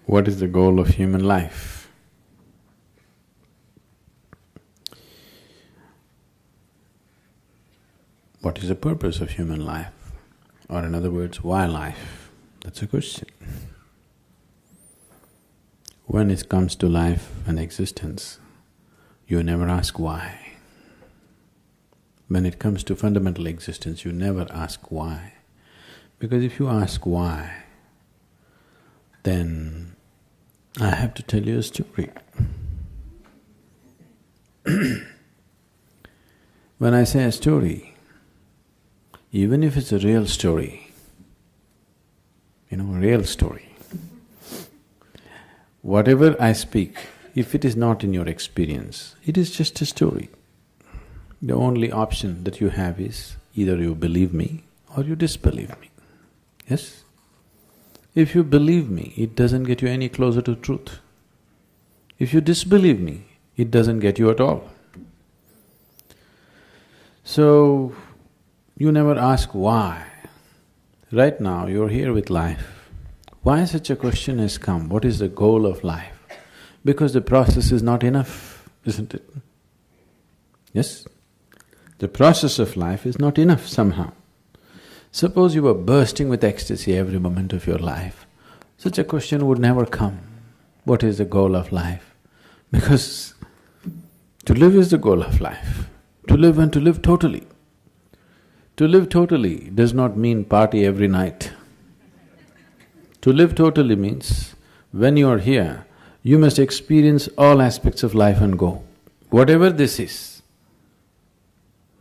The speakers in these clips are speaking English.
What is the goal of human life? What is the purpose of human life? Or in other words, why life? That's a question. When it comes to life and existence, you never ask why. When it comes to fundamental existence, you never ask why. Because if you ask why, then I have to tell you a story. When I say a story, even if it's a real story, a real story, whatever I speak, if it is not in your experience, it is just a story. The only option that you have is either you believe me or you disbelieve me. Yes? If you believe me, it doesn't get you any closer to truth. If you disbelieve me, it doesn't get you at all. So, you never ask why. Right now, you're here with life. Why such a question has come? What is the goal of life? Because the process is not enough, isn't it? Yes? The process of life is not enough somehow. Suppose you were bursting with ecstasy every moment of your life, such a question would never come. What is the goal of life? Because to live is the goal of life. To live and to live totally. To live totally does not mean party every night. To live totally means when you are here, you must experience all aspects of life and go. Whatever this is,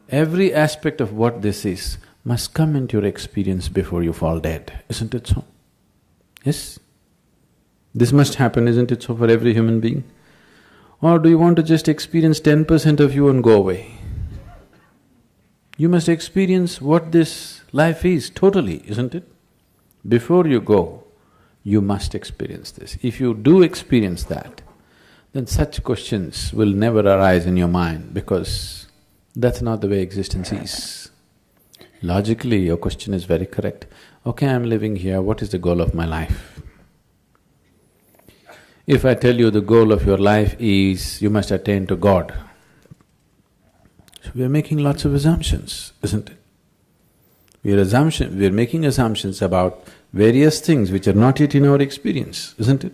every aspect of what this is must come into your experience before you fall dead, isn't it so? Yes? This must happen, isn't it so, for every human being? Or do you want to just experience 10% of you and go away? You must experience what this life is totally, isn't it? Before you go, you must experience this. If you do experience that, then such questions will never arise in your mind because that's not the way existence is. Logically, your question is very correct. Okay, I'm living here, what is the goal of my life? If I tell you the goal of your life is you must attain to God, so we are making lots of assumptions, isn't it? We are making assumptions about various things which are not yet in our experience, isn't it?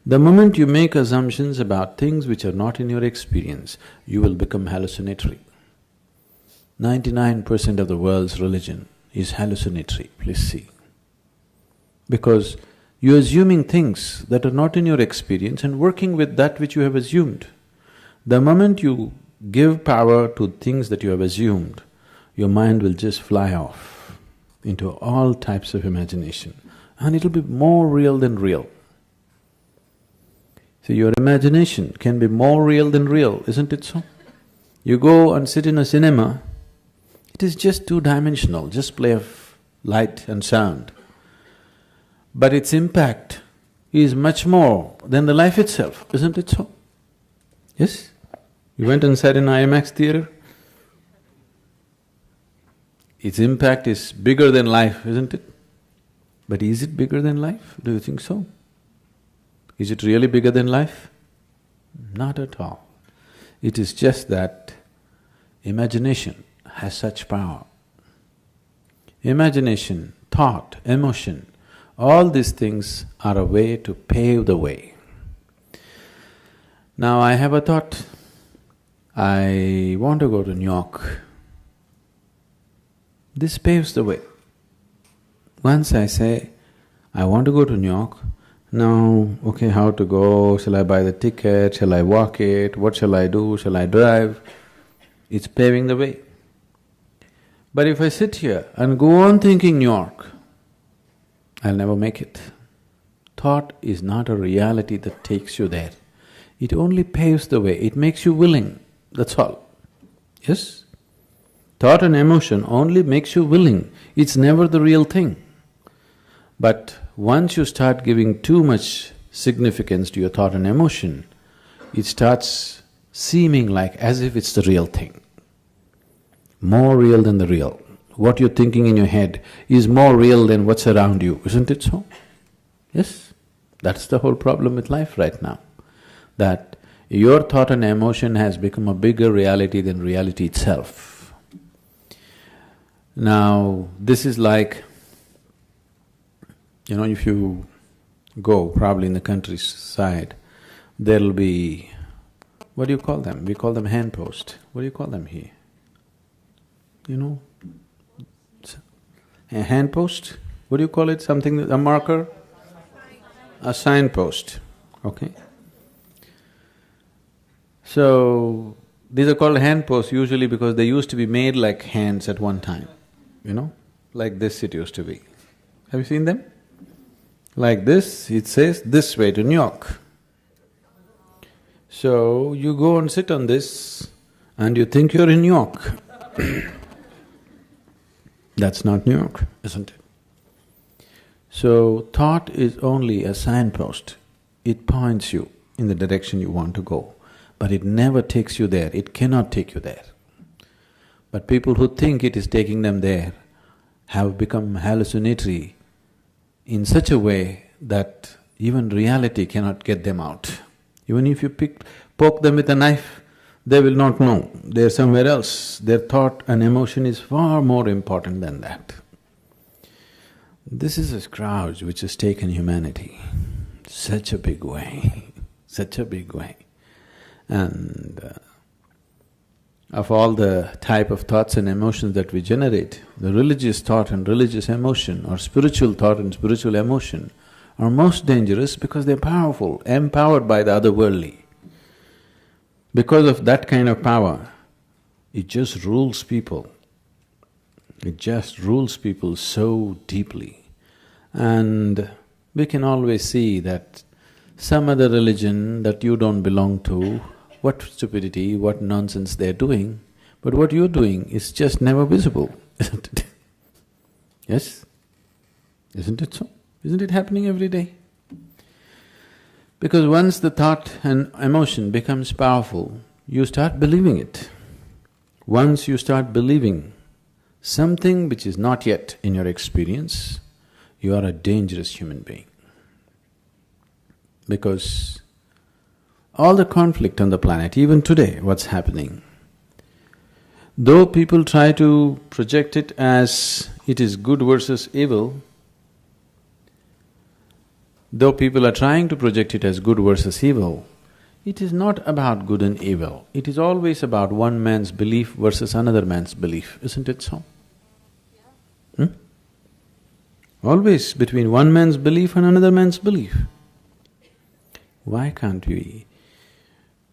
The moment you make assumptions about things which are not in your experience, you will become hallucinatory. 99% of the world's religion is hallucinatory, please see. Because you're assuming things that are not in your experience and working with that which you have assumed. The moment you give power to things that you have assumed, your mind will just fly off into all types of imagination and it'll be more real than real. So your imagination can be more real than real, isn't it so? You go and sit in a cinema, it is just two-dimensional, just play of light and sound. But its impact is much more than the life itself, isn't it so? Yes? You went and sat in IMAX theatre? Its impact is bigger than life, isn't it? But is it bigger than life? Do you think so? Is it really bigger than life? Not at all. It is just that imagination has such power. Imagination, thought, emotion, all these things are a way to pave the way. Now I have a thought, I want to go to New York. This paves the way. Once I say, I want to go to New York, now, okay, how to go, shall I buy the ticket, shall I walk it, what shall I do, shall I drive? It's paving the way. But if I sit here and go on thinking New York, I'll never make it. Thought is not a reality that takes you there. It only paves the way, it makes you willing, that's all. Yes? Thought and emotion only makes you willing, it's never the real thing. But once you start giving too much significance to your thought and emotion, it starts seeming like as if it's the real thing. More real than the real. What you're thinking in your head is more real than what's around you, isn't it so? Yes? That's the whole problem with life right now, that your thought and emotion has become a bigger reality than reality itself. Now, this is like, if you go probably in the countryside, there'll be… what do you call them? We call them handpost. What do you call them here? A handpost? What do you call it? Something… a marker? A signpost, okay? So, these are called handposts usually because they used to be made like hands at one time, like this it used to be. Have you seen them? Like this, it says, this way to New York. So, you go and sit on this and you think you're in New York. That's not New York, isn't it? So, thought is only a signpost. It points you in the direction you want to go, but it never takes you there, it cannot take you there. But people who think it is taking them there have become hallucinatory in such a way that even reality cannot get them out. Even if you poke them with a knife, they will not know, they're somewhere else. Their thought and emotion is far more important than that. This is a scourge which has taken humanity such a big way, such a big way. And of all the type of thoughts and emotions that we generate, the religious thought and religious emotion or spiritual thought and spiritual emotion are most dangerous because they're powerful, empowered by the otherworldly. Because of that kind of power, it just rules people. It just rules people so deeply. And we can always see that some other religion that you don't belong to, what stupidity, what nonsense they're doing, but what you're doing is just never visible, isn't it? Yes? Isn't it so? Isn't it happening every day? Because once the thought and emotion becomes powerful, you start believing it. Once you start believing something which is not yet in your experience, you are a dangerous human being. Because all the conflict on the planet, even today, what's happening, though people try to project it as it is good versus evil, though people are trying to project it as good versus evil, it is not about good and evil. It is always about one man's belief versus another man's belief, isn't it so? Always between one man's belief and another man's belief. Why can't we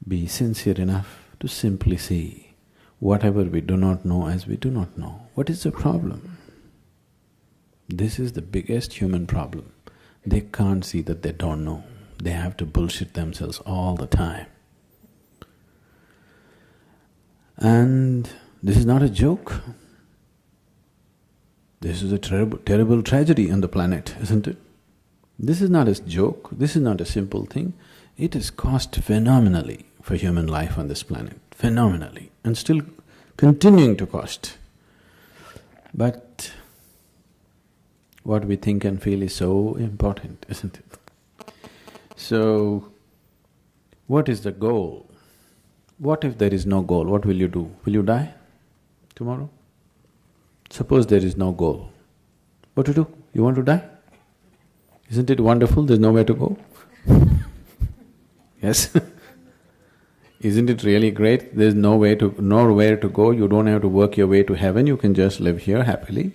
be sincere enough to simply see whatever we do not know as we do not know? What is the problem? This is the biggest human problem. They can't see that they don't know. They have to bullshit themselves all the time. And this is not a joke. This is a terrible tragedy on the planet, isn't it? This is not a joke, this is not a simple thing. It has cost phenomenally for human life on this planet, phenomenally, and still continuing to cost. But what we think and feel is so important, isn't it? So, what is the goal? What if there is no goal? What will you do? Will you die tomorrow? Suppose there is no goal. What to do? You want to die? Isn't it wonderful? There's nowhere to go. Yes? Isn't it really great? There's nowhere to go, you don't have to work your way to heaven, you can just live here happily.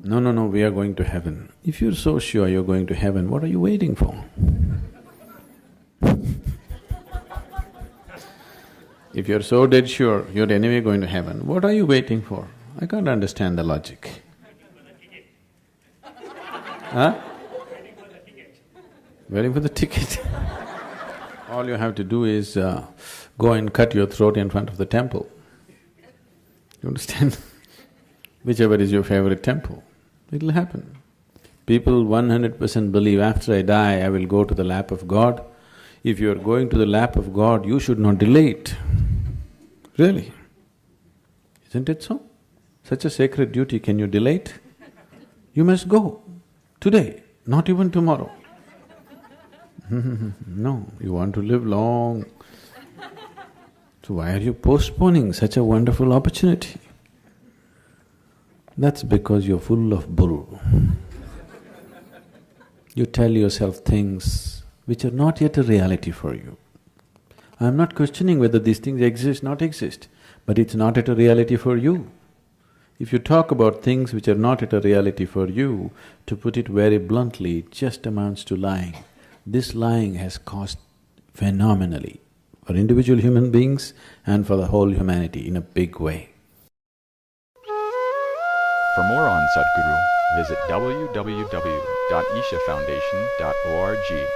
No, we are going to heaven. If you're so sure you're going to heaven, what are you waiting for? If you're so dead sure you're anyway going to heaven, what are you waiting for? I can't understand the logic. Huh? Waiting for the ticket. All you have to do is go and cut your throat in front of the temple. You understand? Whichever is your favorite temple, it'll happen. People 100% believe after I die, I will go to the lap of God. If you are going to the lap of God, you should not delay it. Really? Isn't it so? Such a sacred duty, can you delay it? You must go today, not even tomorrow. No, you want to live long. So why are you postponing such a wonderful opportunity? That's because you're full of bull. You tell yourself things which are not yet a reality for you. I'm not questioning whether these things exist, not exist, but it's not yet a reality for you. If you talk about things which are not yet a reality for you, to put it very bluntly, it just amounts to lying. This lying has cost phenomenally for individual human beings and for the whole humanity in a big way. For more on Sadhguru, visit www.ishafoundation.org.